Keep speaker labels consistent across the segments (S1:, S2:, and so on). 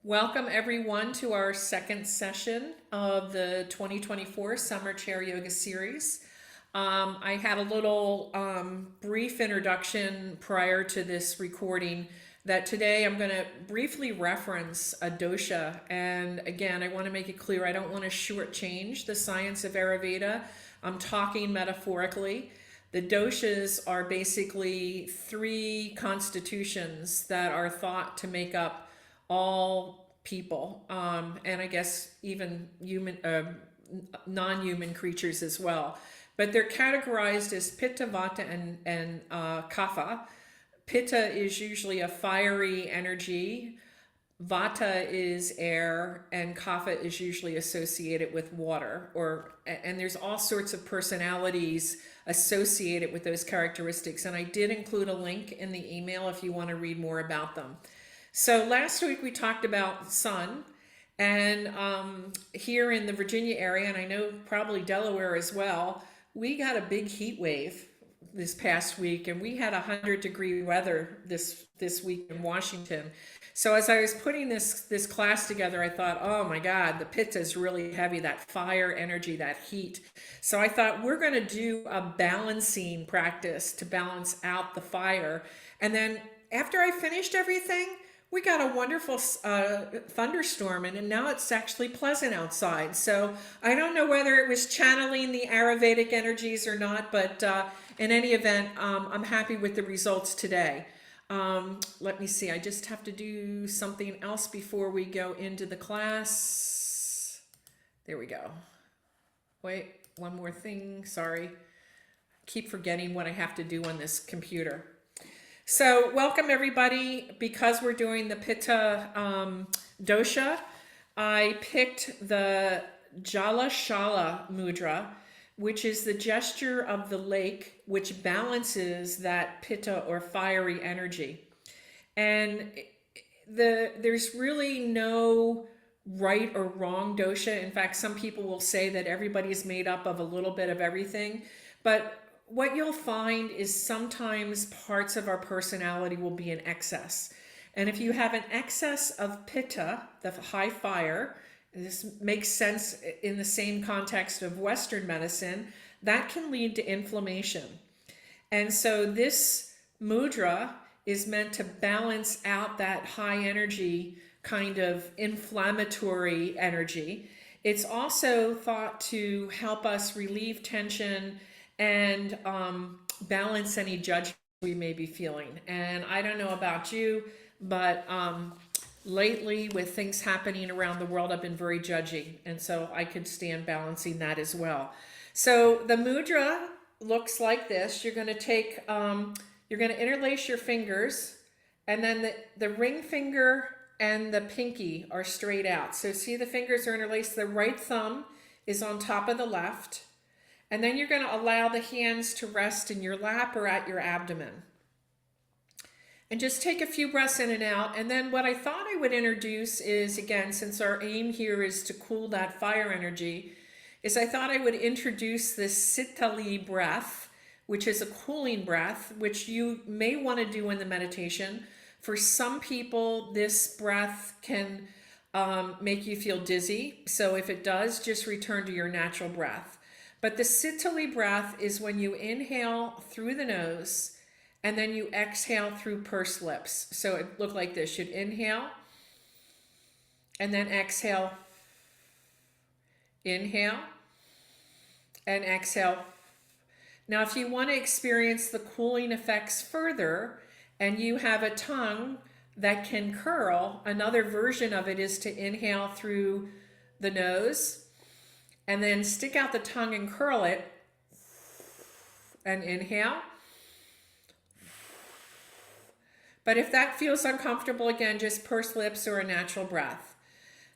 S1: Welcome everyone to our second session of the 2024 Summer Chair Yoga Series. I had a little brief introduction prior to this recording that today I'm going to briefly reference a dosha. And again, I want to make it clear I don't want to shortchange the science of Ayurveda. I'm talking metaphorically. The doshas are basically three constitutions that are thought to make up all people, and I guess even human, non-human creatures as well. But they're categorized as Pitta, Vata, and Kapha. Pitta is usually a fiery energy. Vata is air, and Kapha is usually associated with water. And there's all sorts of personalities associated with those characteristics. And I did include a link in the email if you want to read more about them. So last week we talked about sun, and here in the Virginia area, and I know probably Delaware as well, we got a big heat wave this past week, and we had 100-degree weather this week in Washington. So as I was putting this class together, I thought, oh my God, the Pitta is really heavy, that fire energy, that heat. So I thought we're going to do a balancing practice to balance out the fire. And then after I finished everything, we got a wonderful thunderstorm, and now it's actually pleasant outside. So I don't know whether it was channeling the Ayurvedic energies or not, but in any event, I'm happy with the results today. Let me see. I just have to do something else before we go into the class. There we go. Wait, one more thing. Sorry. Keep forgetting what I have to do on this computer. So welcome everybody. Because we're doing the Pitta dosha, I picked the Jalashaya Mudra, which is the gesture of the lake, which balances that Pitta or fiery energy. And there's really no right or wrong dosha. In fact, some people will say that everybody's made up of a little bit of everything. But what you'll find is sometimes parts of our personality will be in excess. And if you have an excess of Pitta, the high fire, this makes sense in the same context of Western medicine, that can lead to inflammation. And so this mudra is meant to balance out that high energy, kind of inflammatory energy. It's also thought to help us relieve tension and balance any judgment we may be feeling. And I don't know about you, but lately with things happening around the world, I've been very judgy. And so I could stand balancing that as well. So the mudra looks like this. You're going to take, you're going to interlace your fingers, and then the ring finger and the pinky are straight out. So see, the fingers are interlaced. The right thumb is on top of the left. And then you're going to allow the hands to rest in your lap or at your abdomen. And just take a few breaths in and out. And then what I thought I would introduce is, again, since our aim here is to cool that fire energy, is I thought I would introduce this Sitali breath, which is a cooling breath, which you may want to do in the meditation. For some people, this breath can make you feel dizzy. So if it does, just return to your natural breath. But the Sitali breath is when you inhale through the nose and then you exhale through pursed lips. So it looked like this. You'd inhale and then exhale. Inhale and exhale. Now, if you want to experience the cooling effects further and you have a tongue that can curl, another version of it is to inhale through the nose and then stick out the tongue and curl it, and inhale. But if that feels uncomfortable, again, just pursed lips or a natural breath.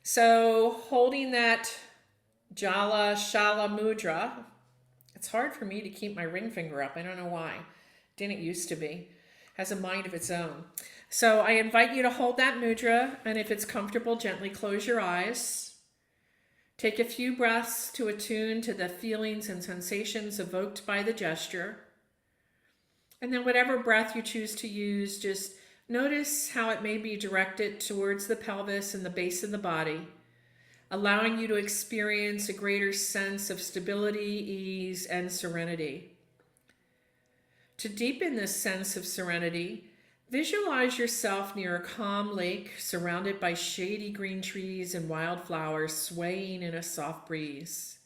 S1: So holding that Jalashaya Mudra, it's hard for me to keep my ring finger up. I don't know why. Didn't used to be. Has a mind of its own. So I invite you to hold that mudra, and if it's comfortable, gently close your eyes. Take a few breaths to attune to the feelings and sensations evoked by the gesture. And then whatever breath you choose to use, just Notice how it may be directed towards the pelvis and the base of the body, allowing you to experience a greater sense of stability, ease, and serenity. To deepen this sense of serenity, visualize yourself near a calm lake surrounded by shady green trees and wildflowers swaying in a soft breeze.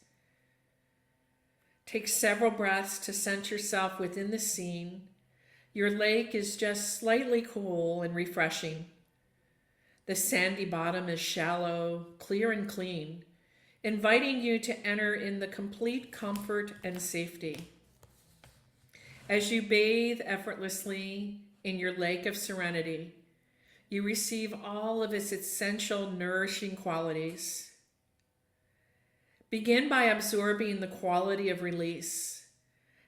S1: Take several breaths to sense yourself within the scene. Your lake is just slightly cool and refreshing. The sandy bottom is shallow, clear and clean, inviting you to enter in the complete comfort and safety. As you bathe effortlessly in your lake of serenity, you receive all of its essential nourishing qualities. Begin by absorbing the quality of release,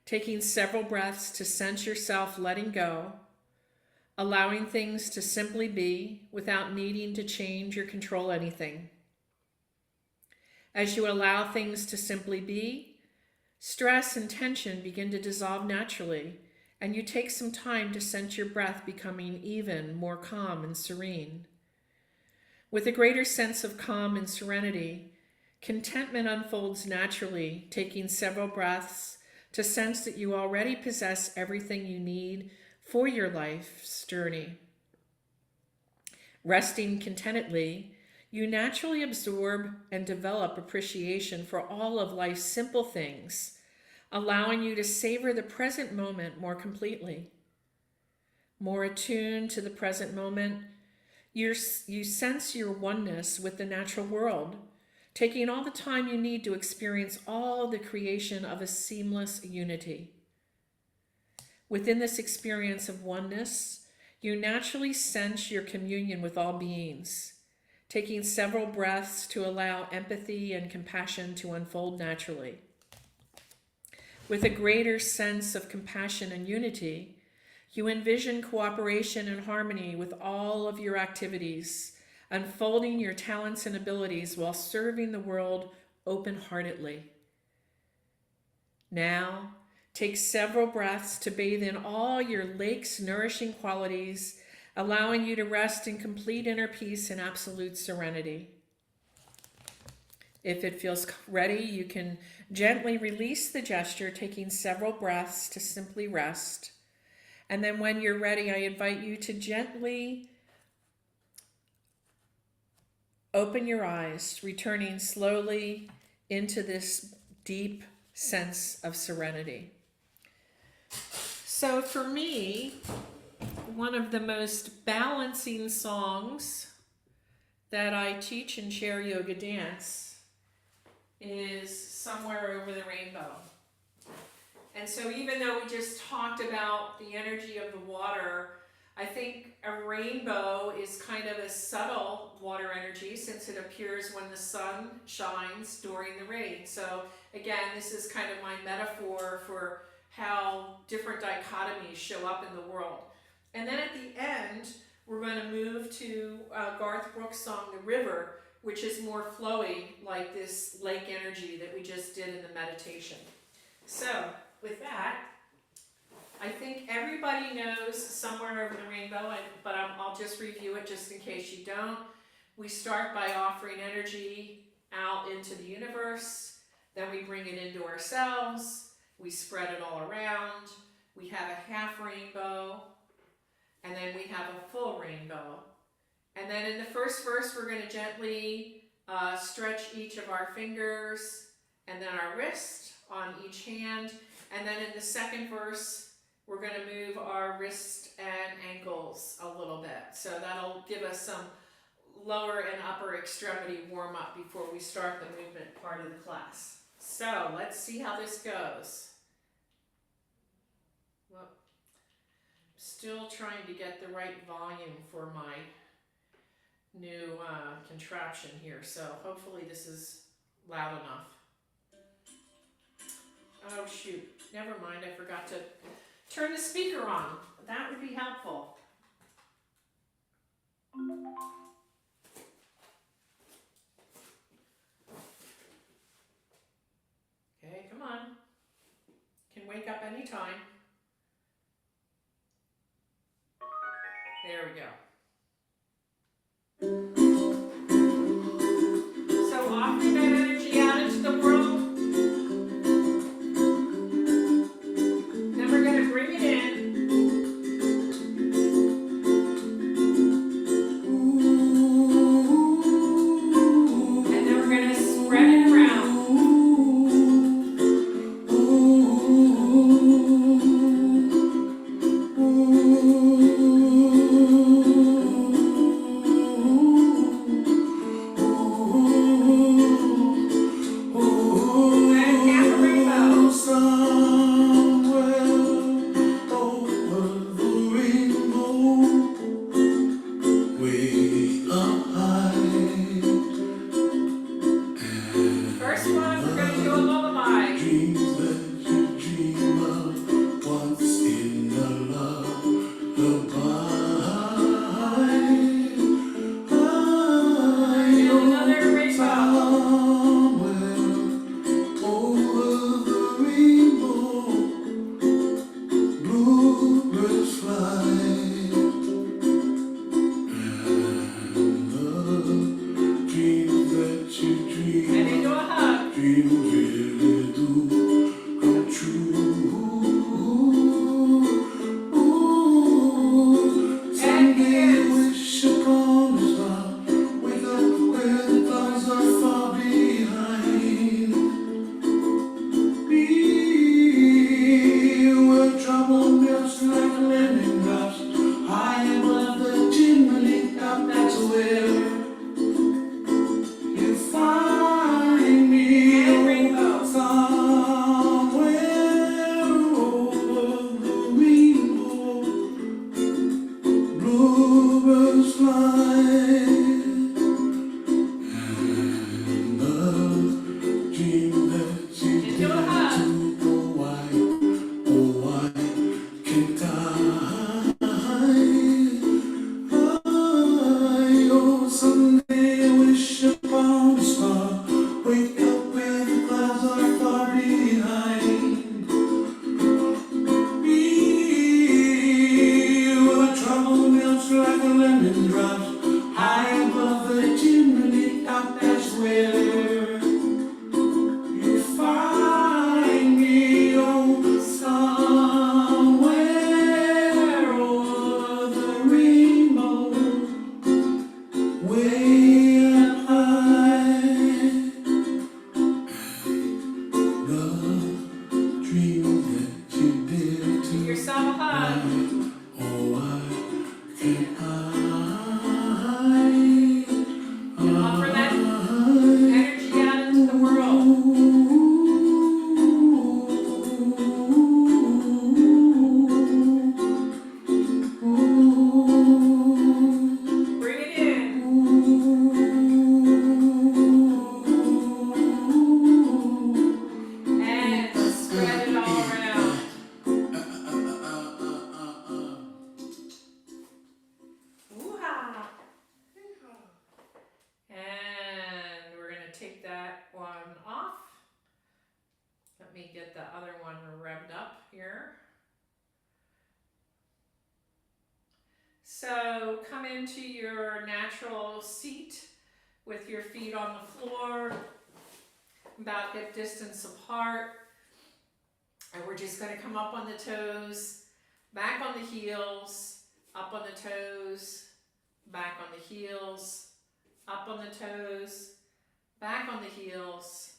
S1: taking several breaths to sense yourself letting go, allowing things to simply be without needing to change or control anything. As you allow things to simply be, stress and tension begin to dissolve naturally, and you take some time to sense your breath becoming even more calm and serene. With a greater sense of calm and serenity, contentment unfolds naturally, taking several breaths to sense that you already possess everything you need for your life's journey. Resting contentedly, you naturally absorb and develop appreciation for all of life's simple things, allowing you to savor the present moment more completely. More attuned to the present moment, you sense your oneness with the natural world, taking all the time you need to experience all the creation of a seamless unity. Within this experience of oneness, you naturally sense your communion with all beings, taking several breaths to allow empathy and compassion to unfold naturally. With a greater sense of compassion and unity, you envision cooperation and harmony with all of your activities, unfolding your talents and abilities while serving the world open-heartedly. Now, take several breaths to bathe in all your lake's nourishing qualities, allowing you to rest in complete inner peace and absolute serenity. If it feels ready, you can gently release the gesture, taking several breaths to simply rest. And then when you're ready, I invite you to gently open your eyes, returning slowly into this deep sense of serenity. So for me, one of the most balancing songs that I teach in chair yoga dance is Somewhere Over the Rainbow. And so even though we just talked about the energy of the water, I think a rainbow is kind of a subtle water energy since it appears when the sun shines during the rain. So again, this is kind of my metaphor for how different dichotomies show up in the world. And then at the end, we're going to move to Garth Brooks' song, The River, which is more flowy, like this lake energy that we just did in the meditation. So with that, I think everybody knows Somewhere Over the Rainbow, but I'll just review it just in case you don't. We start by offering energy out into the universe, then we bring it into ourselves, we spread it all around, we have a half rainbow, and then we have a full rainbow. And then in the first verse, we're going to gently stretch each of our fingers and then our wrist on each hand. And then in the second verse, we're going to move our wrist and ankles a little bit. So that'll give us some lower and upper extremity warm up before we start the movement part of the class. So let's see how this goes. Well, still trying to get the right volume for my new contraption here. So hopefully this is loud enough. Oh shoot, never mind, I forgot to turn the speaker on. That would be helpful. Okay, come on. Can wake up anytime. There we go. So offering that energy out into the world. Then we're going to bring it in. And then we're going to spread it around. So come into your natural seat with your feet on the floor, about hip distance apart. And we're just going to come up on the toes, back on the heels, up on the toes, back on the heels, up on the toes, back on the heels,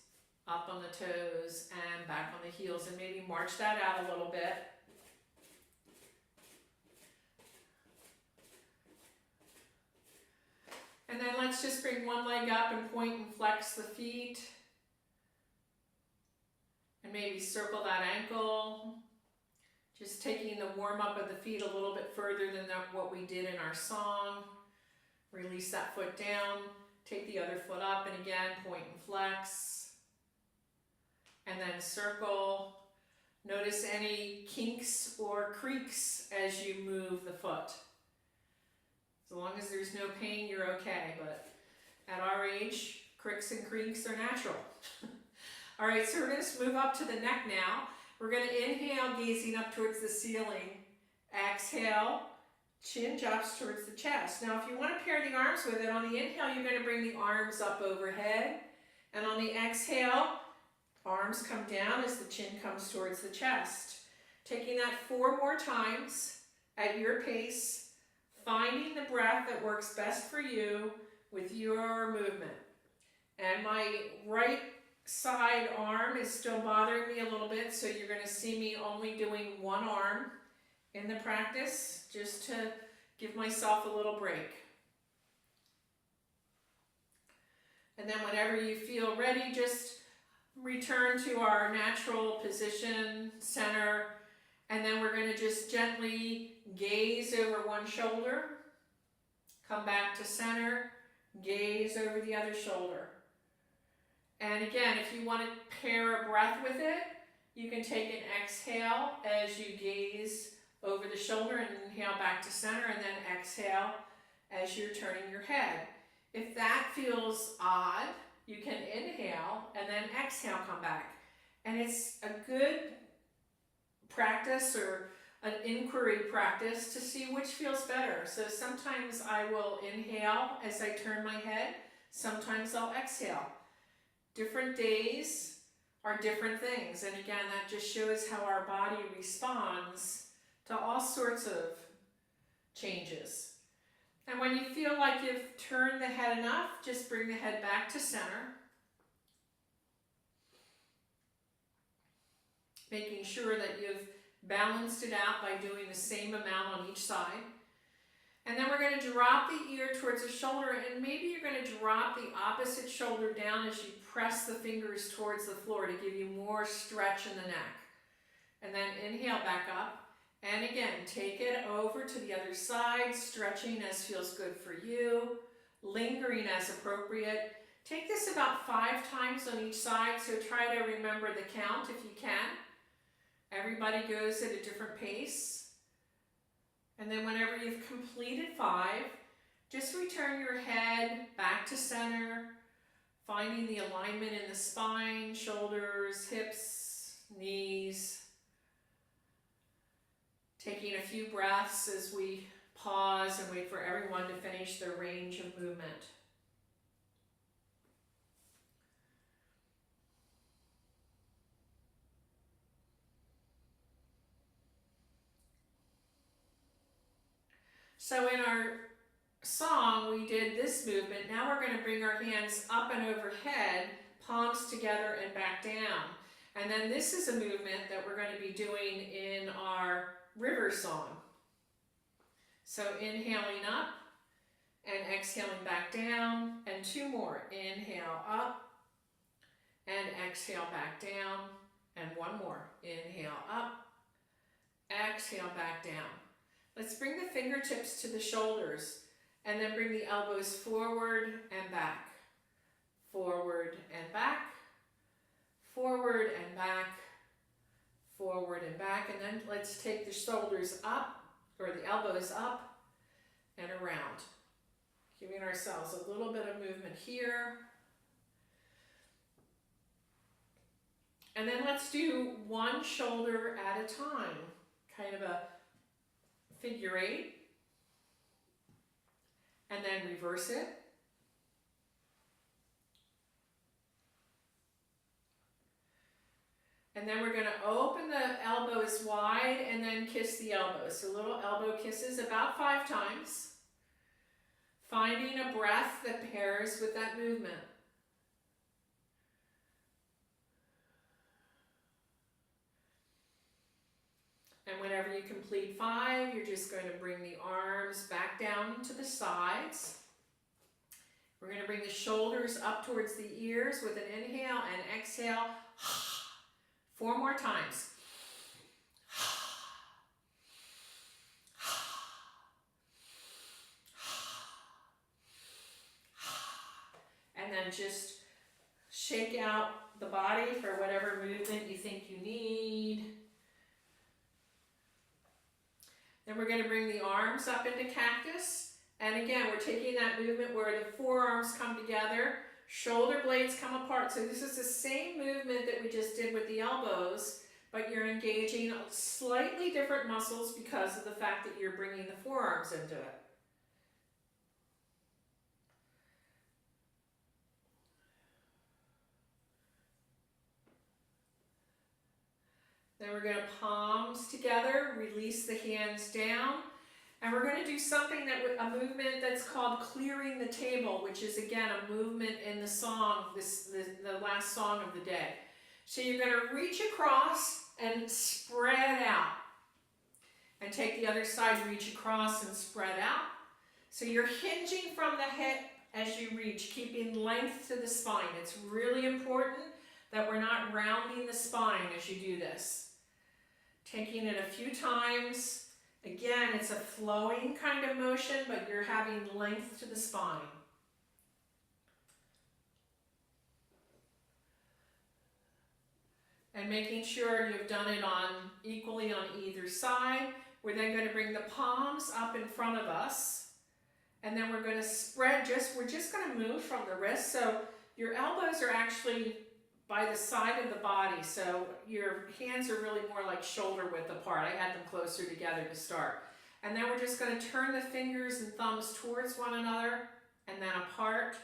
S1: up on the toes, and back on the heels. And maybe march that out a little bit. And then let's just bring one leg up and point and flex the feet. And maybe circle that ankle. Just taking the warm up of the feet a little bit further than what we did in our song. Release that foot down. Take the other foot up and again point and flex. And then circle. Notice any kinks or creaks as you move the foot. As long as there's no pain, you're okay, but at our age, cricks and creaks are natural. All right, so we're going to move up to the neck now. We're going to inhale, gazing up towards the ceiling. Exhale, Chin drops towards the chest. Now if you want to pair the arms with it, on the inhale you're going to bring the arms up overhead, and on the exhale, arms come down as the chin comes towards the chest. Taking that 4 more times at your pace, finding the breath that works best for you with your movement. And my right side arm is still bothering me a little bit, so you're going to see me only doing one arm in the practice, just to give myself a little break. And then whenever you feel ready, just return to our natural position, center, and then we're going to just gently gaze over one shoulder, come back to center, gaze over the other shoulder. And again, if you want to pair a breath with it, you can take an exhale as you gaze over the shoulder and inhale back to center, and then exhale as you're turning your head. If that feels odd, you can inhale and then exhale, come back. And it's a good practice or an inquiry practice to see which feels better. So sometimes I will inhale as I turn my head, sometimes I'll exhale. Different days are different things, and again, that just shows how our body responds to all sorts of changes. And when you feel like you've turned the head enough, just bring the head back to center, making sure that you've balanced it out by doing the same amount on each side. And then we're going to drop the ear towards the shoulder, and maybe you're going to drop the opposite shoulder down as you press the fingers towards the floor to give you more stretch in the neck. And then inhale back up. And again, take it over to the other side, stretching as feels good for you, lingering as appropriate. Take this about 5 times on each side, so try to remember the count if you can. Everybody goes at a different pace. And then whenever you've completed 5, just return your head back to center, finding the alignment in the spine, shoulders, hips, knees. Taking a few breaths as we pause and wait for everyone to finish their range of movement. So in our song, we did this movement. Now we're going to bring our hands up and overhead, palms together and back down. And then this is a movement that we're going to be doing in our river song. So inhaling up and exhaling back down, and 2 more. Inhale up and exhale back down, and 1 more. Inhale up, exhale back down. Let's bring the fingertips to the shoulders, and then bring the elbows forward and back. Forward and back. Forward and back. Forward and back. And then let's take the shoulders up, or the elbows up and around. Giving ourselves a little bit of movement here. And then let's do one shoulder at a time. Kind of a figure 8. And then reverse it. And then we're going to open the elbows wide and then kiss the elbows. So little elbow kisses about 5 times. Finding a breath that pairs with that movement. And whenever you complete 5, you're just going to bring the arms back down to the sides. We're going to bring the shoulders up towards the ears with an inhale and exhale. 4 more times. And then just shake out the body for whatever movement you think you need. Then we're going to bring the arms up into cactus. And again, we're taking that movement where the forearms come together, shoulder blades come apart. So this is the same movement that we just did with the elbows, but you're engaging slightly different muscles because of the fact that you're bringing the forearms into it. Then we're going to palms together, release the hands down, and we're going to do something a movement that's called clearing the table, which is again a movement in the song, the last song of the day. So you're going to reach across and spread out, and take the other side, reach across and spread out. So you're hinging from the hip as you reach, keeping length to the spine. It's really important that we're not rounding the spine as you do this. Taking it a few times. Again, it's a flowing kind of motion, but you're having length to the spine. And making sure you've done it equally on either side. We're then going to bring the palms up in front of us. And then we're going to spread, we're just going to move from the wrist. So your elbows are actually by the side of the body, so your hands are really more like shoulder width apart. I had them closer together to start. And then we're just going to turn the fingers and thumbs towards one another, and then apart,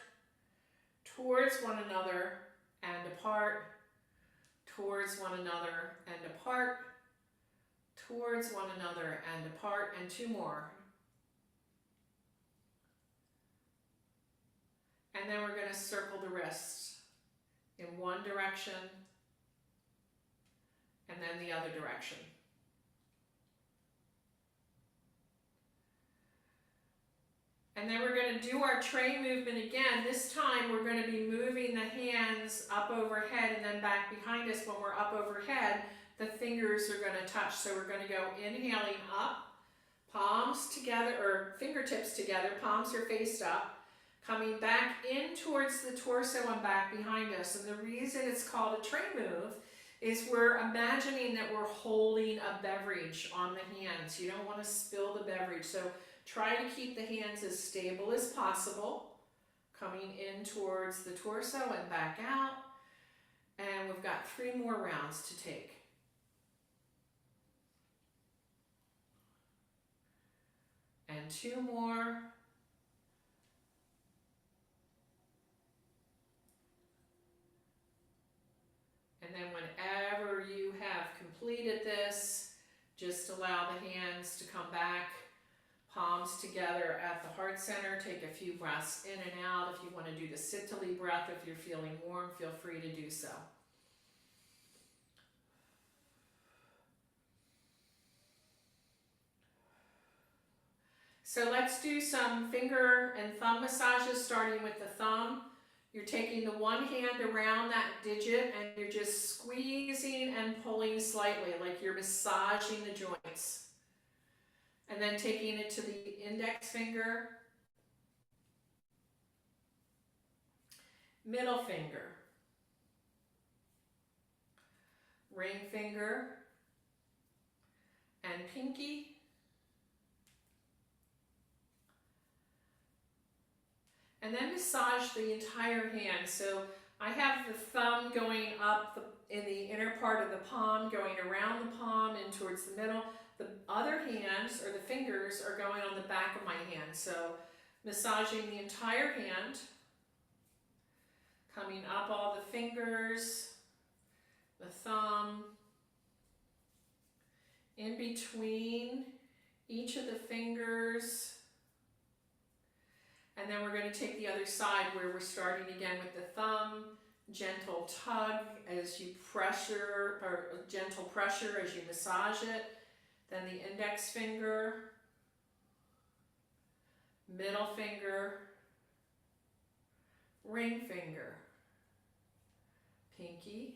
S1: towards one another, and apart, towards one another, and apart, towards one another, and apart, and two more. And then we're going to circle the wrists in one direction, and then the other direction. And then we're going to do our tray movement again. This time we're going to be moving the hands up overhead and then back behind us. When we're up overhead, the fingers are going to touch. So we're going to go inhaling up, palms together, or fingertips together, palms are faced up. Coming back in towards the torso and back behind us. And the reason it's called a tray move is we're imagining that we're holding a beverage on the hands. You don't want to spill the beverage. So try to keep the hands as stable as possible. Coming in towards the torso and back out. And we've got 3 more rounds to take. And 2 more. And then whenever you have completed this, just allow the hands to come back, palms together at the heart center. Take a few breaths in and out. If you want to do the Sitali breath, if you're feeling warm, feel free to do so. So let's do some finger and thumb massages, starting with the thumb. You're taking the one hand around that digit and you're just squeezing and pulling slightly, like you're massaging the joints. And then taking it to the index finger, middle finger, ring finger, and pinky. And then massage the entire hand. So I have the thumb going up in the inner part of the palm, going around the palm and towards the middle. The other hands, or the fingers, are going on the back of my hand. So massaging the entire hand, coming up all the fingers, the thumb, in between each of the fingers. And then we're going to take the other side where we're starting again with the thumb, gentle tug as you pressure, or gentle pressure as you massage it. Then the index finger, middle finger, ring finger, pinky.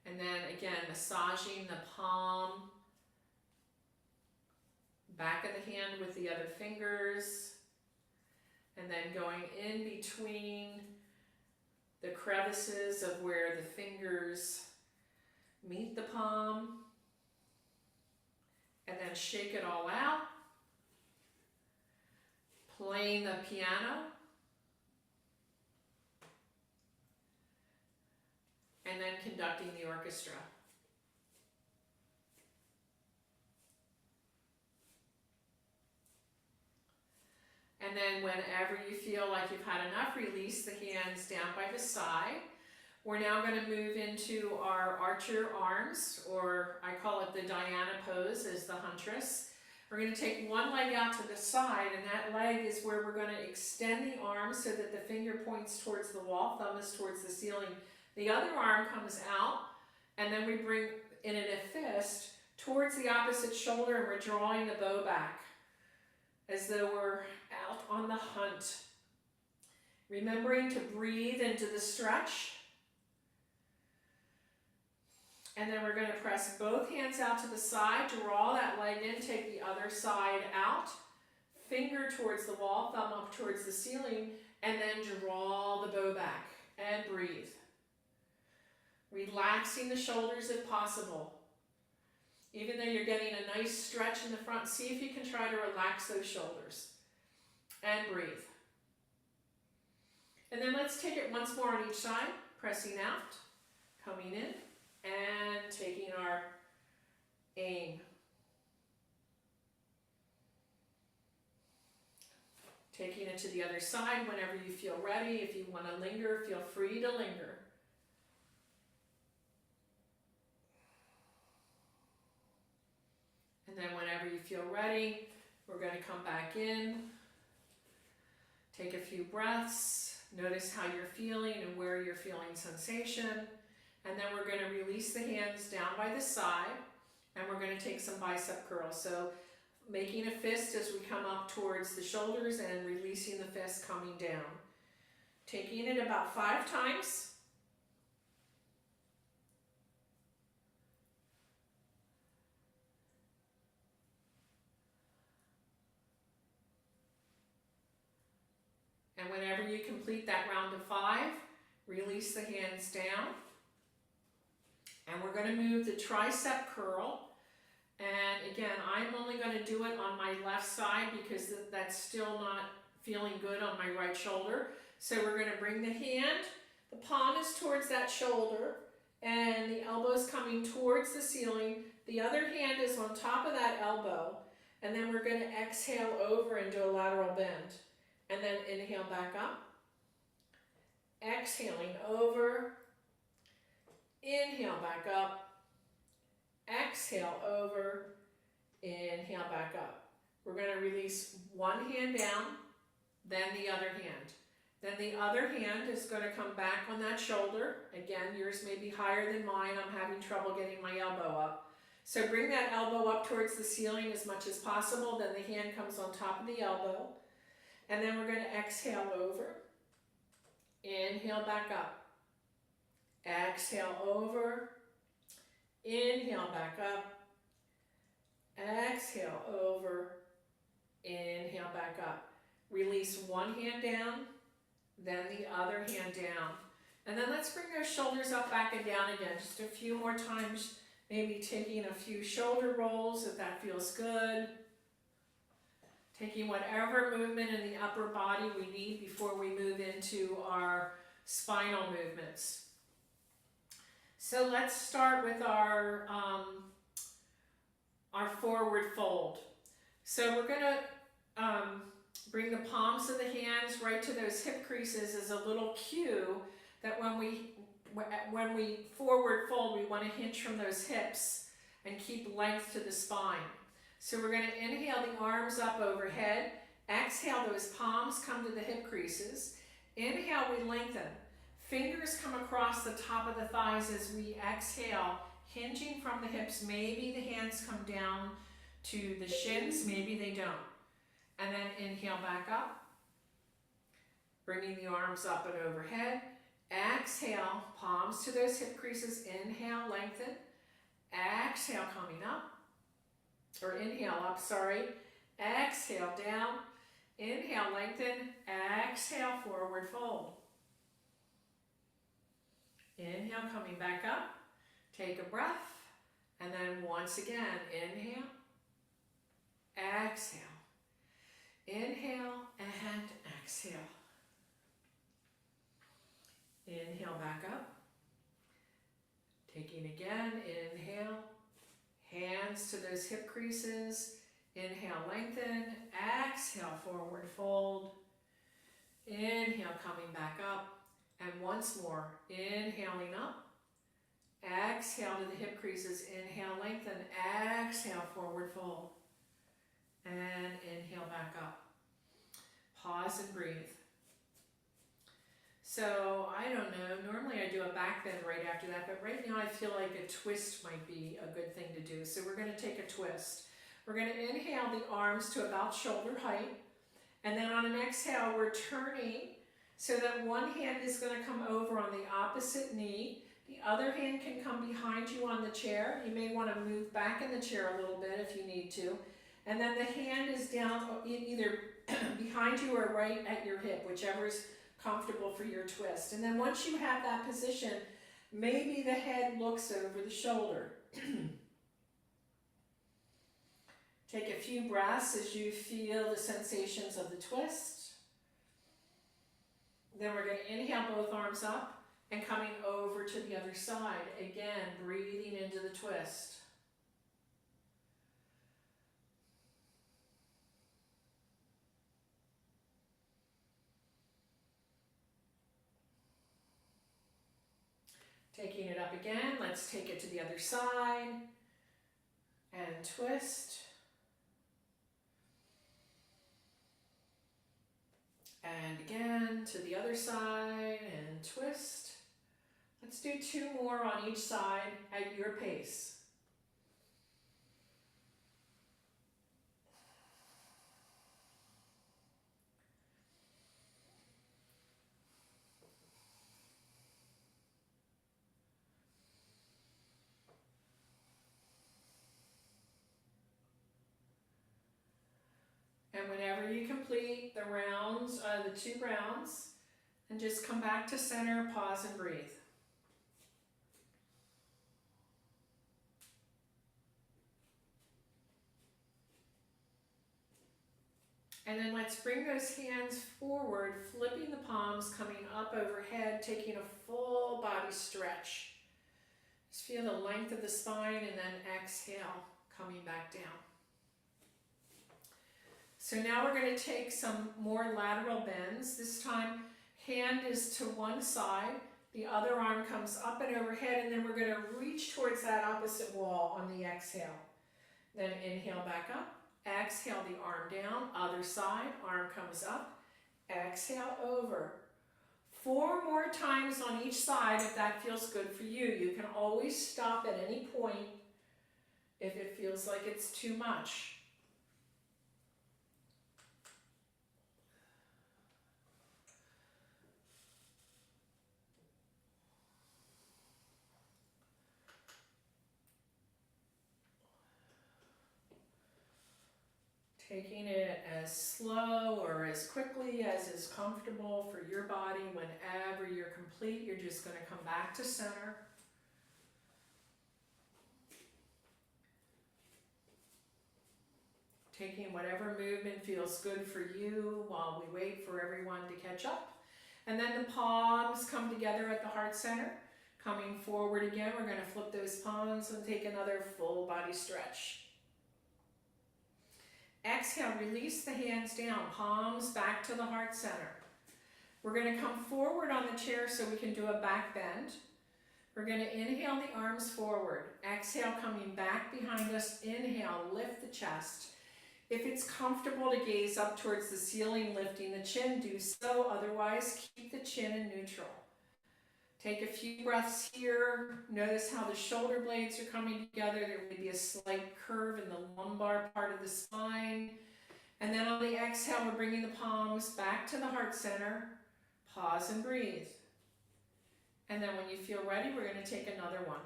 S1: And then again, massaging the palm, back of the hand with the other fingers, and then going in between the crevices of where the fingers meet the palm, and then shake it all out, playing the piano, and then conducting the orchestra. And then whenever you feel like you've had enough, release the hands down by the side. We're now going to move into our archer arms, or I call it the Diana pose as the huntress. We're going to take one leg out to the side, and that leg is where we're going to extend the arm so that the finger points towards the wall, thumb is towards the ceiling. The other arm comes out, and then we bring it in a fist towards the opposite shoulder, and we're drawing the bow back as though we're out on the hunt. Remembering to breathe into the stretch. And then we're going to press both hands out to the side, draw that leg in, take the other side out, finger towards the wall, thumb up towards the ceiling, and then draw the bow back and breathe. Relaxing the shoulders if possible. Even though you're getting a nice stretch in the front, see if you can try to relax those shoulders. And breathe. And then let's take it once more on each side, pressing out, coming in, and taking our aim. Taking it to the other side whenever you feel ready. If you want to linger, feel free to linger. And then whenever you feel ready, we're going to come back in. Take a few breaths. Notice how you're feeling and where you're feeling sensation. And then we're going to release the hands down by the side. And we're going to take some bicep curls. So making a fist as we come up towards the shoulders and releasing the fist coming down. Taking it about 5 times. And whenever you complete that round of 5, release the hands down. And we're going to move the tricep curl. And again, I'm only going to do it on my left side because that's still not feeling good on my right shoulder. So we're going to bring the hand, the palm is towards that shoulder, and the elbow's coming towards the ceiling. The other hand is on top of that elbow. And then we're going to exhale over and do a lateral bend. And then inhale back up. Exhaling over. Inhale back up. Exhale over. Inhale back up. We're going to release one hand down, then the other hand. Then the other hand is going to come back on that shoulder. Again, yours may be higher than mine. I'm having trouble getting my elbow up. So bring that elbow up towards the ceiling as much as possible. Then the hand comes on top of the elbow. And then we're going to exhale over. Inhale back up. Exhale over. Inhale back up. Exhale over. Inhale back up. Release one hand down, then the other hand down. And then let's bring our shoulders up, back, and down again. Just a few more times. Maybe taking a few shoulder rolls if that feels good. Taking whatever movement in the upper body we need before we move into our spinal movements. So let's start with our forward fold. So we're going to bring the palms of the hands right to those hip creases as a little cue that when we forward fold, we want to hinge from those hips and keep length to the spine. So we're going to inhale the arms up overhead. Exhale, those palms come to the hip creases. Inhale, we lengthen. Fingers come across the top of the thighs as we exhale, hinging from the hips. Maybe the hands come down to the shins, maybe they don't. And then inhale back up, bringing the arms up and overhead. Exhale, palms to those hip creases. Inhale, lengthen. Exhale, coming up. Or inhale up, sorry. Exhale down. Inhale, lengthen. Exhale, forward fold. Inhale, coming back up. Take a breath. And then once again, inhale. Exhale. Inhale and exhale. Inhale back up. Taking again, inhale, hands to those hip creases. Inhale, lengthen. Exhale, forward fold. Inhale, coming back up. And once more, inhaling up. Exhale to the hip creases. Inhale, lengthen. Exhale, forward fold. And inhale back up. Pause and breathe. So, I don't know, normally I do a back bend right after that, but right now I feel like a twist might be a good thing to do. So we're going to take a twist. We're going to inhale the arms to about shoulder height. And then on an exhale, we're turning so that one hand is going to come over on the opposite knee. The other hand can come behind you on the chair. You may want to move back in the chair a little bit if you need to. And then the hand is down either behind you or right at your hip, whichever is comfortable for your twist. And then once you have that position, maybe the head looks over the shoulder. Take a few breaths as you feel the sensations of the twist. Then we're going to inhale both arms up and coming over to the other side. Again, breathing into the twist. Taking it up again, let's take it to the other side and twist. And again to the other side and twist. Let's do 2 more on each side at your pace. And whenever you complete the rounds, the 2 rounds, and just come back to center, pause and breathe. And then let's bring those hands forward, flipping the palms, coming up overhead, taking a full body stretch. Just feel the length of the spine and then exhale, coming back down. So now we're going to take some more lateral bends. This time, hand is to one side, the other arm comes up and overhead, and then we're going to reach towards that opposite wall on the exhale. Then inhale back up, exhale the arm down, other side, arm comes up, exhale over. 4 more times on each side if that feels good for you. You can always stop at any point if it feels like it's too much. Taking it as slow or as quickly as is comfortable for your body. Whenever you're complete, you're just going to come back to center. Taking whatever movement feels good for you while we wait for everyone to catch up. And then the palms come together at the heart center. Coming forward again, we're going to flip those palms and take another full body stretch. Exhale, release the hands down, palms back to the heart center. We're going to come forward on the chair so we can do a back bend. We're going to inhale the arms forward. Exhale, coming back behind us. Inhale, lift the chest. If it's comfortable to gaze up towards the ceiling, lifting the chin, do so. Otherwise, keep the chin in neutral. Take a few breaths here. Notice how the shoulder blades are coming together. There may be a slight curve in the lumbar part of the spine. And then on the exhale, we're bringing the palms back to the heart center. Pause and breathe. And then when you feel ready, we're going to take another one.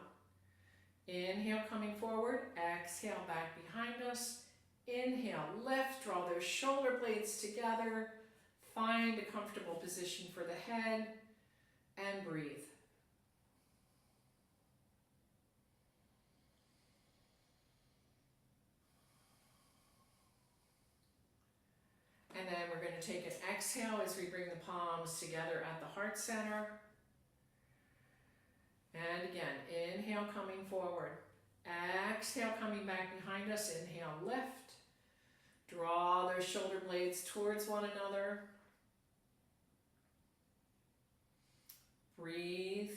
S1: Inhale, coming forward. Exhale, back behind us. Inhale, lift. Draw those shoulder blades together. Find a comfortable position for the head. And breathe. And then we're going to take an exhale as we bring the palms together at the heart center. And again, inhale, coming forward. Exhale, coming back behind us. Inhale, lift. Draw those shoulder blades towards one another. Breathe.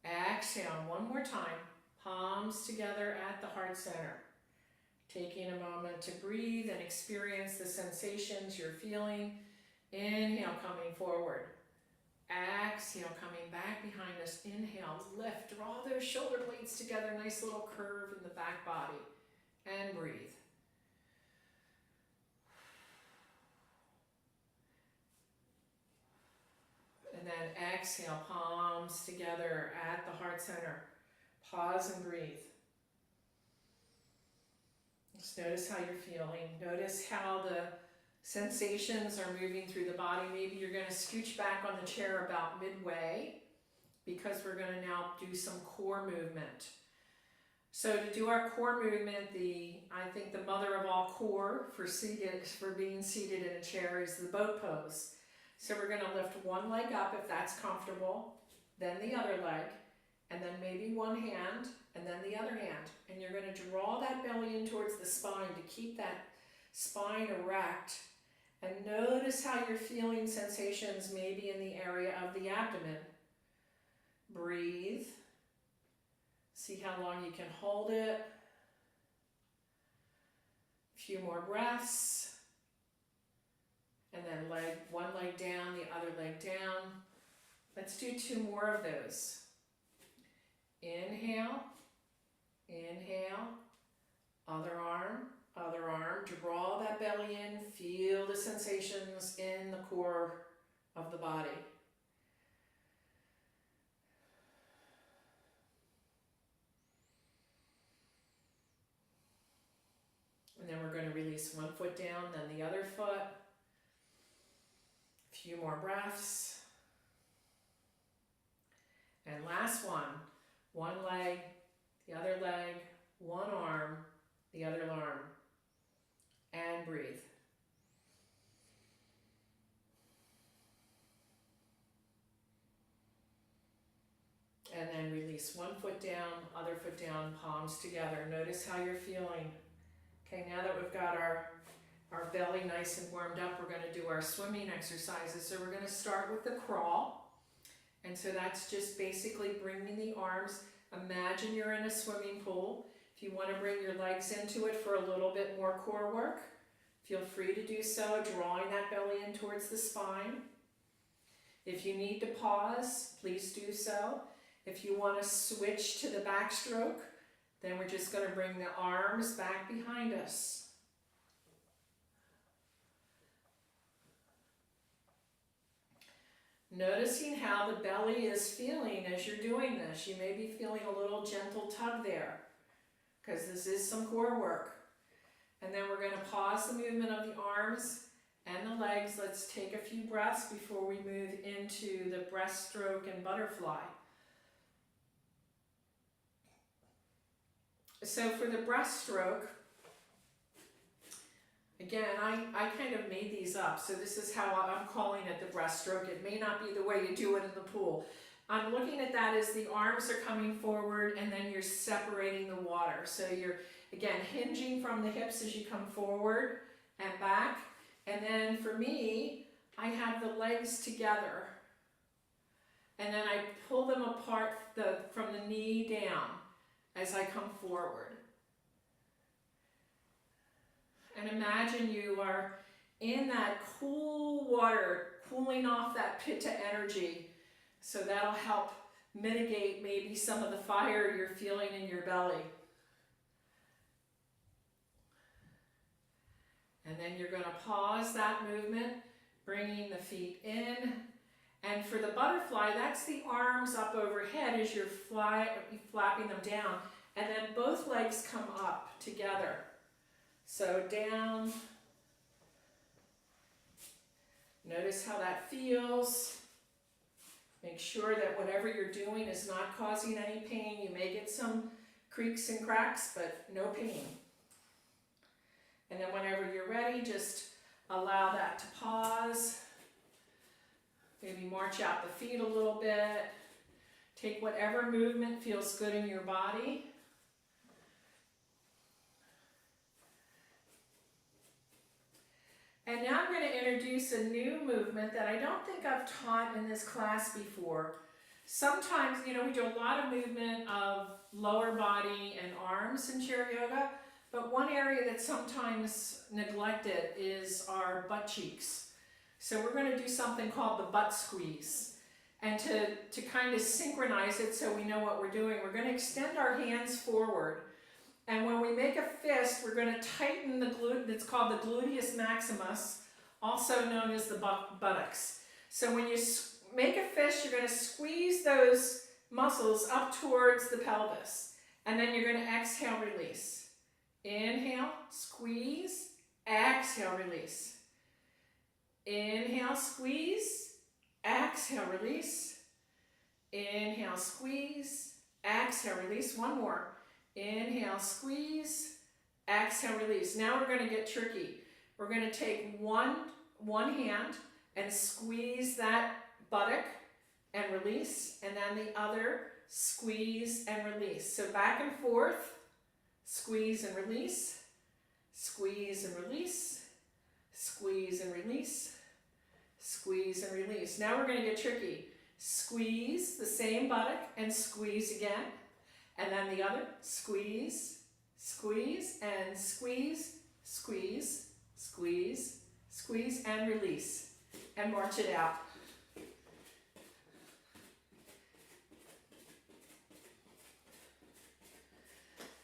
S1: Exhale, one more time. Palms together at the heart center. Taking a moment to breathe and experience the sensations you're feeling. Inhale, coming forward. Exhale, coming back behind us. Inhale, lift. Draw those shoulder blades together. Nice little curve in the back body. And breathe. And then exhale, palms together at the heart center. Pause and breathe. Just notice how you're feeling. Notice how the sensations are moving through the body. Maybe you're going to scooch back on the chair about midway because we're going to now do some core movement. So to do our core movement, I think the mother of all core for being seated in a chair is the boat pose. So we're going to lift one leg up if that's comfortable, then the other leg, and then maybe one hand, and then the other hand. And you're going to draw that belly in towards the spine to keep that spine erect. And notice how you're feeling sensations maybe in the area of the abdomen. Breathe. See how long you can hold it. A few more breaths. And then one leg down, the other leg down. Let's do 2 more of those. Inhale, inhale, other arm, draw that belly in, feel the sensations in the core of the body. And then we're going to release one foot down, then the other foot. A few more breaths. And last one. One leg, the other leg, one arm, the other arm. And breathe. And then release one foot down, other foot down, palms together. Notice how you're feeling. Okay, now that we've got our belly nice and warmed up, we're going to do our swimming exercises. So we're going to start with the crawl. And so that's just basically bringing the arms. Imagine you're in a swimming pool. If you want to bring your legs into it for a little bit more core work, feel free to do so, drawing that belly in towards the spine. If you need to pause, please do so. If you want to switch to the backstroke, then we're just going to bring the arms back behind us. Noticing how the belly is feeling as you're doing this. You may be feeling a little gentle tug there because this is some core work. And then we're going to pause the movement of the arms and the legs. Let's take a few breaths before we move into the breaststroke and butterfly. So for the breaststroke, again, I kind of made these up, so this is how I'm calling it the breaststroke. It may not be the way you do it in the pool. I'm looking at that as the arms are coming forward and then you're separating the water. So you're, again, hinging from the hips as you come forward and back. And then for me, I have the legs together. And then I pull them apart from the knee down as I come forward. And imagine you are in that cool water, cooling off that Pitta energy. So that'll help mitigate maybe some of the fire you're feeling in your belly. And then you're going to pause that movement, bringing the feet in. And for the butterfly, that's the arms up overhead as you're flapping them down. And then both legs come up together. So down. Notice how that feels. Make sure that whatever you're doing is not causing any pain. You may get some creaks and cracks, but no pain. And then whenever you're ready, just allow that to pause. Maybe march out the feet a little bit. Take whatever movement feels good in your body. And now I'm going to introduce a new movement that I don't think I've taught in this class before. Sometimes, we do a lot of movement of lower body and arms in chair yoga, but one area that's sometimes neglected is our butt cheeks. So we're going to do something called the butt squeeze. And to kind of synchronize it so we know what we're doing, we're going to extend our hands forward. And when we make a fist, we're going to tighten the glute, that's called the gluteus maximus, also known as the buttocks. So when you make a fist, you're going to squeeze those muscles up towards the pelvis. And then you're going to exhale, release. Inhale, squeeze, exhale, release. Inhale, squeeze, exhale, release. Inhale, squeeze, exhale, release. One more. Inhale, squeeze, exhale, release. Now we're going to get tricky. We're going to take one hand and squeeze that buttock and release, and then the other, squeeze and release. So back and forth, squeeze and release, squeeze and release, squeeze and release, squeeze and release. Now we're going to get tricky. Squeeze the same buttock and squeeze again. And then the other, squeeze, squeeze, and squeeze, squeeze, squeeze, squeeze, and release. And march it out.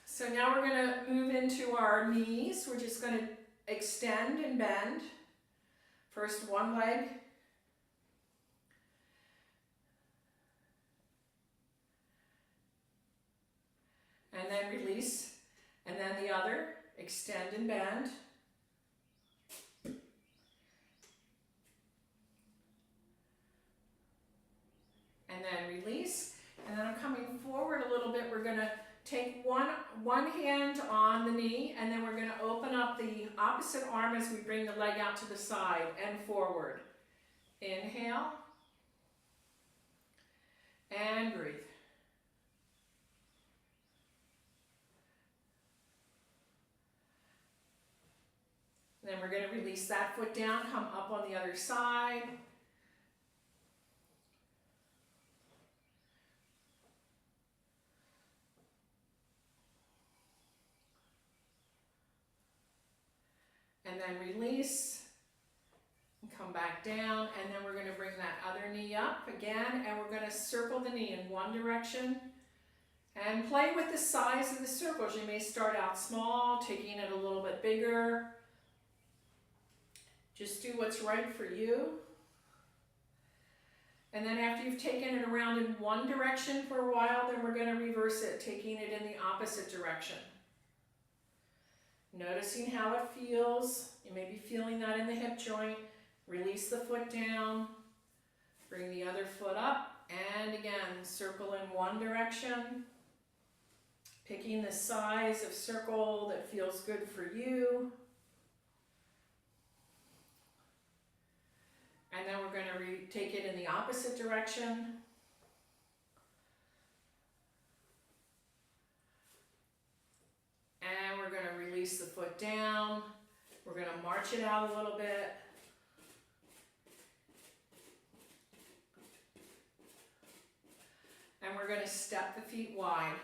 S1: So now we're going to move into our knees. We're just going to extend and bend. First one leg. And then release. And then the other. Extend and bend. And then release. And then I'm coming forward a little bit. We're going to take one hand on the knee, and then we're going to open up the opposite arm as we bring the leg out to the side and forward. Inhale. And breathe. Then we're going to release that foot down, come up on the other side. And then release, and come back down, and then we're going to bring that other knee up again, and we're going to circle the knee in one direction, and play with the size of the circles. You may start out small, taking it a little bit bigger. Just do what's right for you. And then after you've taken it around in one direction for a while, then we're going to reverse it, taking it in the opposite direction. Noticing how it feels. You may be feeling that in the hip joint. Release the foot down. Bring the other foot up. And again, circle in one direction. Picking the size of circle that feels good for you. And then we're going to take it in the opposite direction. And we're going to release the foot down. We're going to march it out a little bit. And we're going to step the feet wide.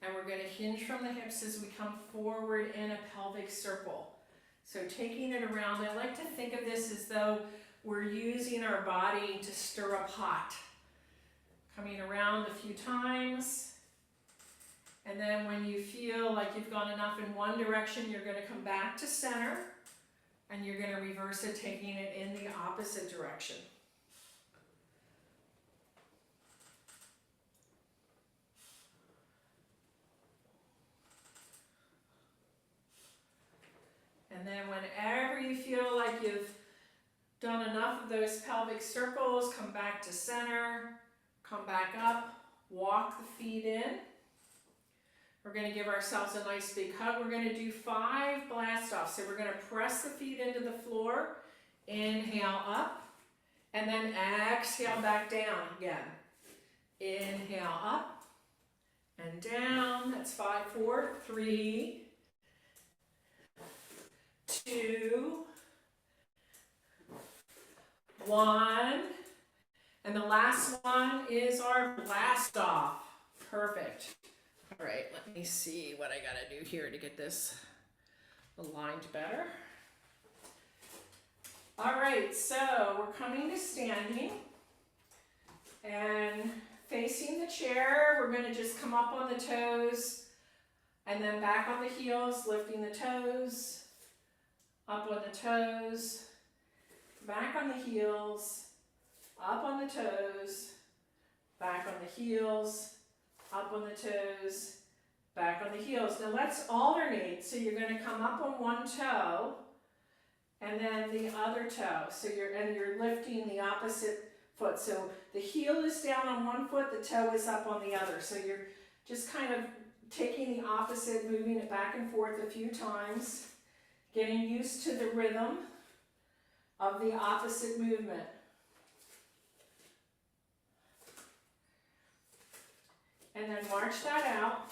S1: And we're going to hinge from the hips as we come forward in a pelvic circle. So taking it around, I like to think of this as though we're using our body to stir a pot. Coming around a few times. And then when you feel like you've gone enough in one direction, you're going to come back to center. And you're going to reverse it, taking it in the opposite direction. And then whenever you feel like you've done enough of those pelvic circles, come back to center, come back up, walk the feet in. We're going to give ourselves a nice big hug. We're going to do 5 blast offs. So we're going to press the feet into the floor, inhale up, and then exhale back down again. Inhale up and down. That's 5, 4, 3, 2, 1. And the last one is our blast off. Perfect. All right, let me see what I gotta do here to get this aligned better. All right, so we're coming to standing and facing the chair. We're gonna just come up on the toes and then back on the heels, lifting the toes, up on the toes, back on the heels, up on the toes, back on the heels, up on the toes, back on the heels. Now let's alternate. So you're going to come up on one toe and then the other toe. So you're lifting the opposite foot. So the heel is down on one foot, the toe is up on the other. So you're just kind of taking the opposite, moving it back and forth a few times, getting used to the rhythm of the opposite movement. And then march that out.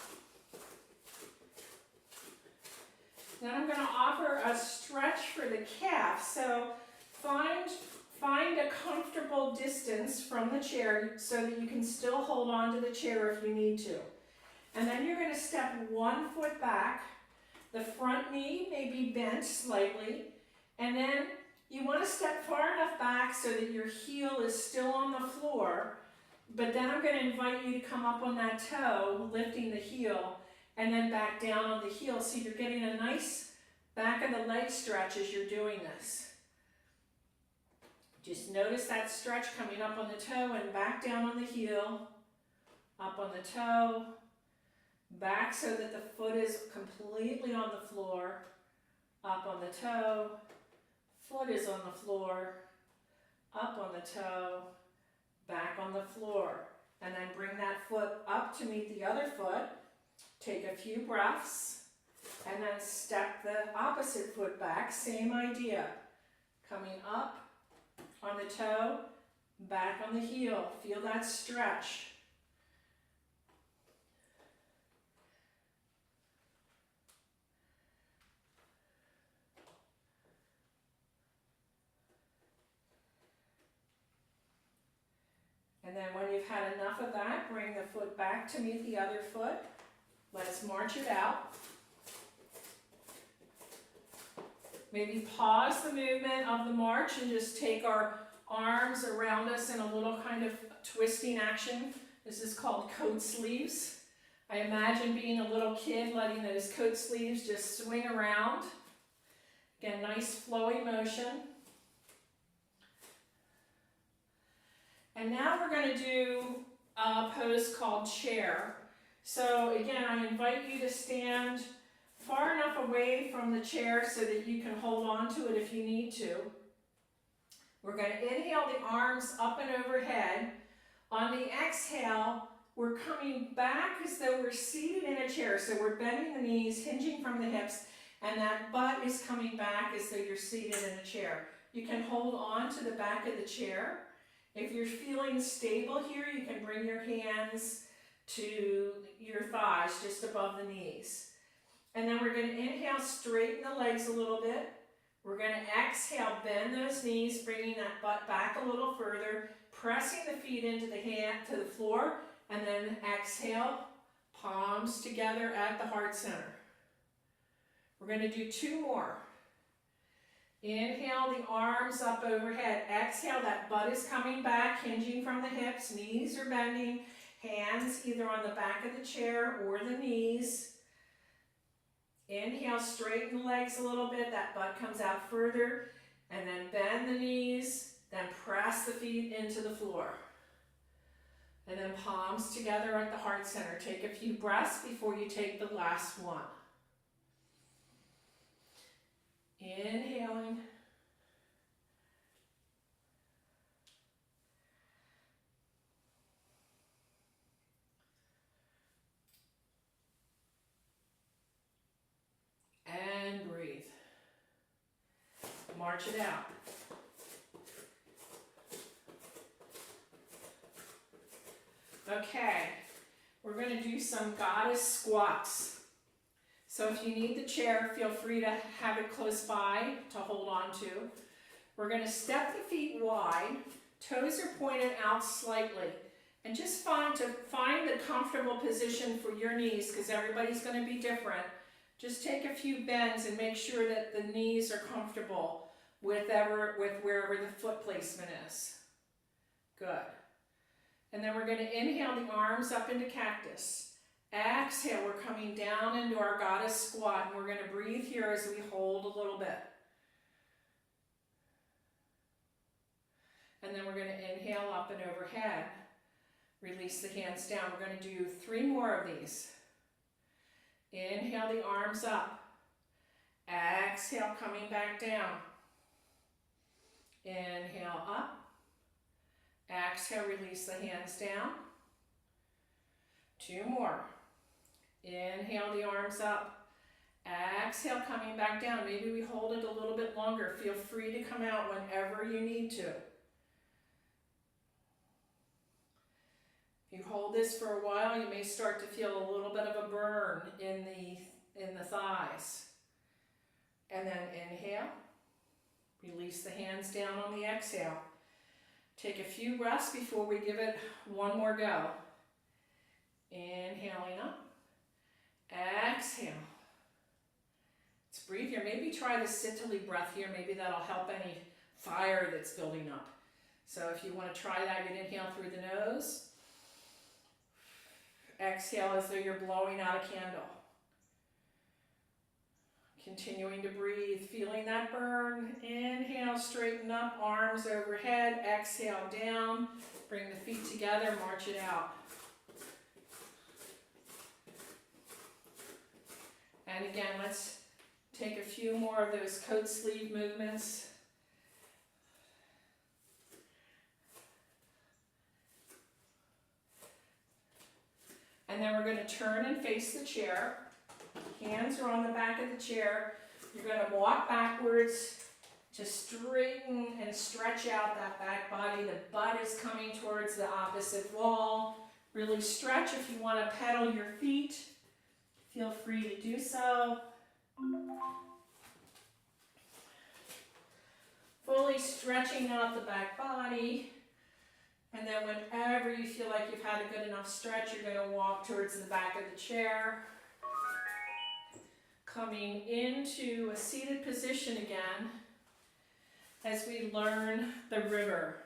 S1: Then I'm going to offer a stretch for the calf. So find a comfortable distance from the chair so that you can still hold on to the chair if you need to. And then you're going to step one foot back. The front knee may be bent slightly. And then you want to step far enough back so that your heel is still on the floor. But then I'm going to invite you to come up on that toe, lifting the heel, and then back down on the heel. So you're getting a nice back of the leg stretch as you're doing this. Just notice that stretch coming up on the toe and back down on the heel, up on the toe, back so that the foot is completely on the floor, up on the toe, foot is on the floor, up on the toe, back on the floor, and then bring that foot up to meet the other foot. Take a few breaths, and then step the opposite foot back. Same idea. Coming up on the toe, back on the heel. Feel that stretch. And then when you've had enough of that, bring the foot back to meet the other foot. Let's march it out. Maybe pause the movement of the march and just take our arms around us in a little kind of twisting action. This is called coat sleeves. I imagine being a little kid letting those coat sleeves just swing around. Again, nice flowy motion. And now we're going to do a pose called chair. So again, I invite you to stand far enough away from the chair so that you can hold on to it if you need to. We're going to inhale the arms up and overhead. On the exhale, we're coming back as though we're seated in a chair. So we're bending the knees, hinging from the hips, and that butt is coming back as though you're seated in a chair. You can hold on to the back of the chair. If you're feeling stable here, you can bring your hands to your thighs, just above the knees. And then we're going to inhale, straighten the legs a little bit. We're going to exhale, bend those knees, bringing that butt back a little further, pressing the feet into the floor, and then exhale, palms together at the heart center. We're going to do 2 more. Inhale the arms up overhead. Exhale, that butt is coming back, hinging from the hips, knees are bending, hands either on the back of the chair or the knees. Inhale, straighten the legs a little bit, that butt comes out further, and then bend the knees, then press the feet into the floor. And then palms together at the heart center. Take a few breaths before you take the last one. Inhaling. And breathe. March it out. Okay, we're going to do some goddess squats. So if you need the chair, feel free to have it close by to hold on to. We're going to step the feet wide, toes are pointed out slightly, and just find the comfortable position for your knees, because everybody's going to be different. Just take a few bends and make sure that the knees are comfortable with wherever the foot placement is. Good. And then we're going to inhale the arms up into cactus. Exhale, we're coming down into our goddess squat, and we're going to breathe here as we hold a little bit. And then we're going to inhale up and overhead. Release the hands down. We're going to do 3 more of these. Inhale the arms up. Exhale, coming back down. Inhale up. Exhale, release the hands down. 2 more. Inhale the arms up. Exhale, coming back down. Maybe we hold it a little bit longer. Feel free to come out whenever you need to. If you hold this for a while, you may start to feel a little bit of a burn in the thighs. And then inhale. Release the hands down on the exhale. Take a few breaths before we give it one more go. Inhaling up. Exhale. Let's breathe here. Maybe try the sit-to-lead breath here. Maybe that'll help any fire that's building up. So if you want to try that, you inhale through the nose. Exhale as though you're blowing out a candle. Continuing to breathe, feeling that burn. Inhale, straighten up, arms overhead. Exhale, down. Bring the feet together, march it out. And again, let's take a few more of those coat sleeve movements. And then we're going to turn and face the chair. Hands are on the back of the chair. You're going to walk backwards to straighten and stretch out that back body. The butt is coming towards the opposite wall. Really stretch. If you want to pedal your feet, feel free to do so. Fully stretching out the back body. And then whenever you feel like you've had a good enough stretch, you're going to walk towards the back of the chair. Coming into a seated position again as we learn the river.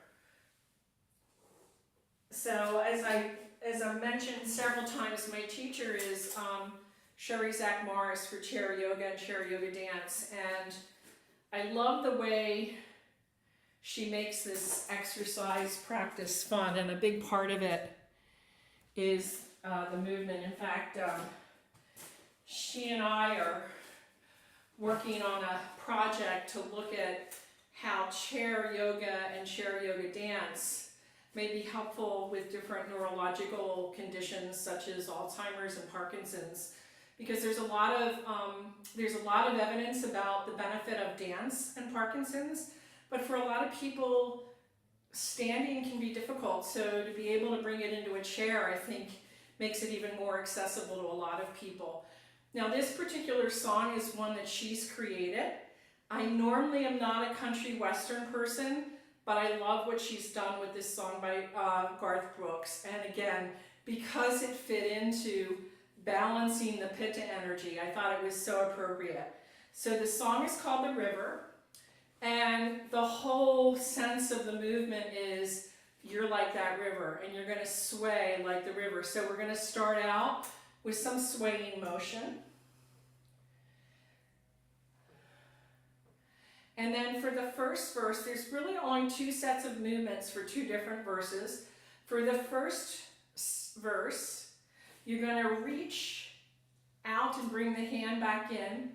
S1: So as I mentioned several times, my teacher is Sherry Zach Morris for chair yoga and chair yoga dance. And I love the way she makes this exercise practice fun, and a big part of it is the movement. In fact, she and I are working on a project to look at how chair yoga and chair yoga dance may be helpful with different neurological conditions such as Alzheimer's and Parkinson's, because there's a lot of evidence about the benefit of dance and Parkinson's. But for a lot of people, standing can be difficult. So to be able to bring it into a chair, I think, makes it even more accessible to a lot of people. Now, this particular song is one that she's created. I normally am not a country western person, but I love what she's done with this song by Garth Brooks. And again, because it fit into balancing the Pitta energy, I thought it was so appropriate. So the song is called The River. And the whole sense of the movement is you're like that river, and you're going to sway like the river. So we're going to start out with some swaying motion. And then for the first verse, there's really only 2 sets of movements for 2 different verses. For the first verse, you're going to reach out and bring the hand back in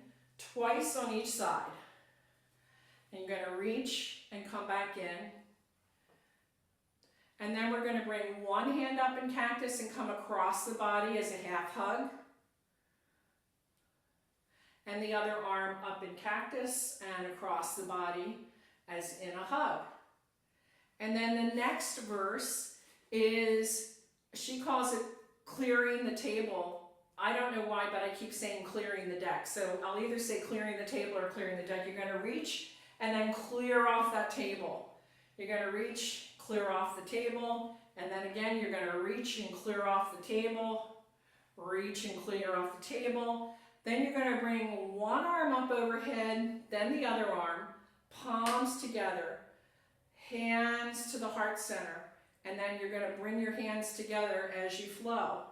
S1: twice on each side. And you're going to reach and come back in. And then we're going to bring one hand up in cactus and come across the body as a half hug. And the other arm up in cactus and across the body as in a hug. And then the next verse is she calls it clearing the table. I don't know why, but I keep saying clearing the deck. So I'll either say clearing the table or clearing the deck. You're going to reach and then clear off that table. You're going to reach, clear off the table, and then again you're going to reach and clear off the table, reach and clear off the table. Then you're going to bring one arm up overhead, then the other arm, palms together, hands to the heart center, and then you're going to bring your hands together as you flow,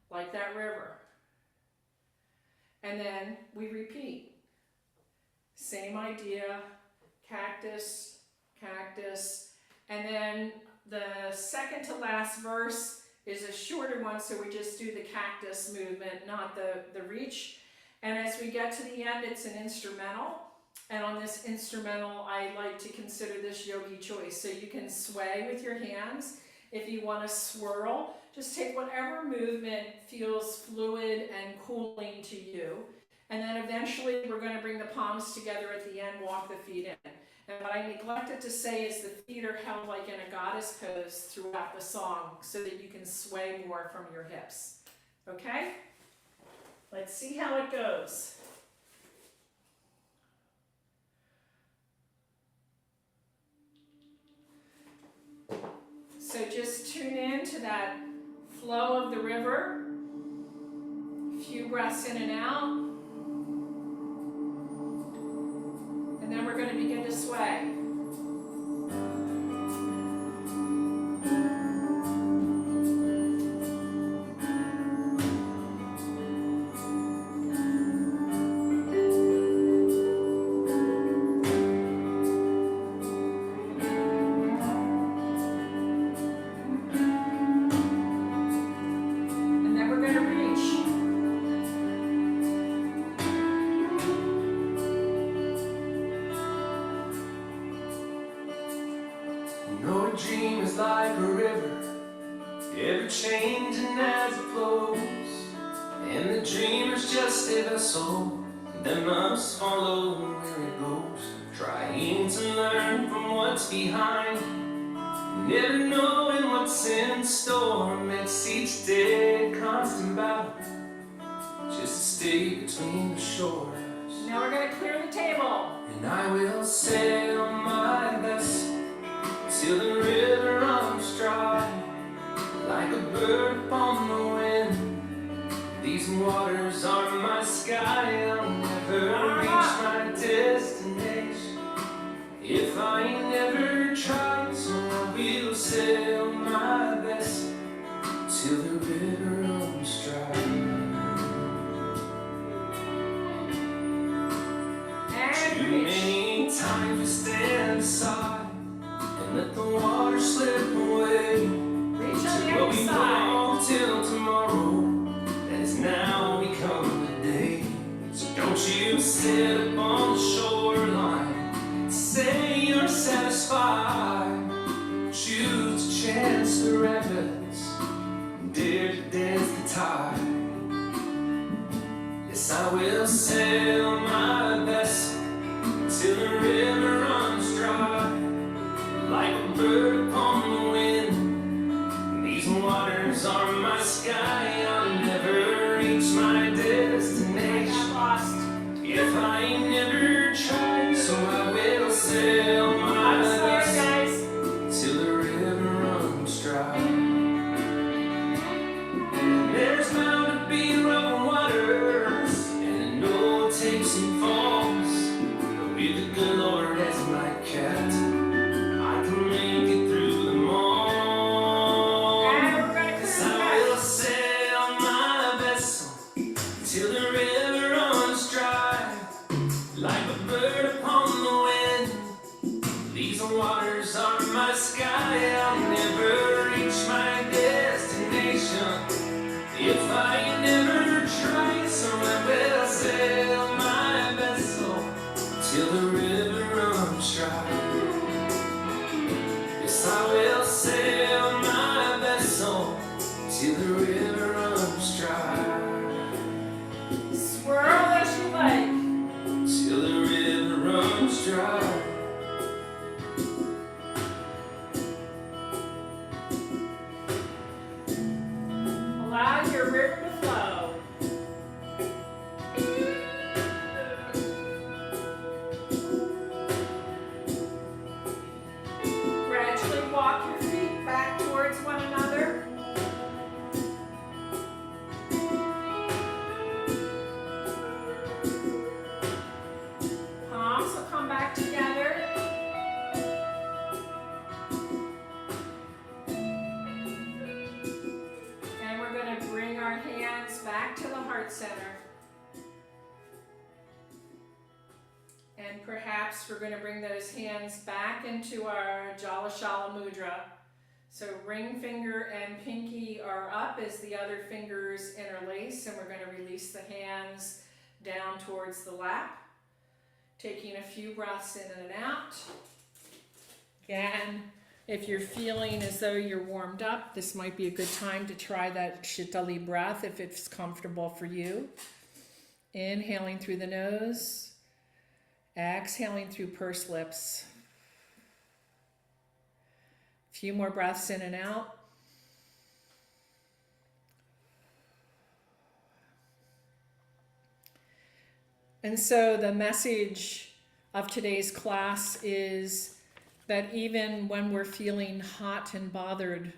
S1: like that river. And then we repeat. Same idea, cactus, cactus, and then the second to last verse is a shorter one, so we just do the cactus movement, not the reach. And as we get to the end, it's an instrumental. And on this instrumental, I like to consider this yogi choice. So you can sway with your hands. If you want to swirl, just take whatever movement feels fluid and cooling to you. And then eventually we're going to bring the palms together at the end, walk the feet in. And what I neglected to say is the feet are held like in a goddess pose throughout the song so that you can sway more from your hips. Okay? Let's see how it goes. So just tune in to that flow of the river. A few breaths in and out. And then we're going to begin to sway.
S2: Dream is like a river, ever changing as it flows. And the dreamer's just a vessel that must follow where it goes. Trying to learn from what's behind, never knowing what's in store. Makes each day a constant battle, just to stay between the shores.
S1: Now we're going to clear the table.
S2: And I will sail my best till the river runs dry, like a bird upon the wind. These waters are my sky. I'll never reach my destination if I never try. So I will sail my best till the river runs dry. Too many times we stand aside, let the water slip away.
S1: Reach on the
S2: But
S1: other
S2: we
S1: side.
S2: won't till tomorrow, that has now become the day. So don't you sit up on the shoreline, say you're satisfied. Choose a chance to rapids, dare to dance the tide. Yes, I will sail my best till the river runs dry, like a bird upon the wind. These waters are my sky. I'll never reach my destination if I never try. So I will sail my best till the river runs dry. And there's bound to be rough waters, and I know it takes some falls, but with the good Lord as my captain, waters are my sky. I'll never reach my destination if I never try. So I will sail my vessel till the river runs dry. Yes, I will sail my vessel till the river runs dry.
S1: Swirl as you like.
S2: Till the river runs dry.
S1: come back together. And we're going to bring our hands back to the heart center. And perhaps we're going to bring those hands back into our Jalashaya Mudra. So ring finger and pinky are up as the other fingers interlace, and we're going to release the hands down towards the lap. Taking a few breaths in and out. Again, if you're feeling as though you're warmed up, this might be a good time to try that Shitali breath if it's comfortable for you. Inhaling through the nose, exhaling through pursed lips. A few more breaths in and out. And so the message of today's class is that even when we're feeling hot and bothered,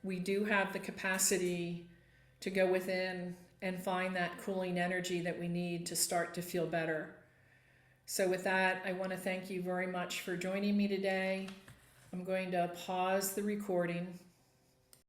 S1: we do have the capacity to go within and find that cooling energy that we need to start to feel better. So with that, I want to thank you very much for joining me today. I'm going to pause the recording.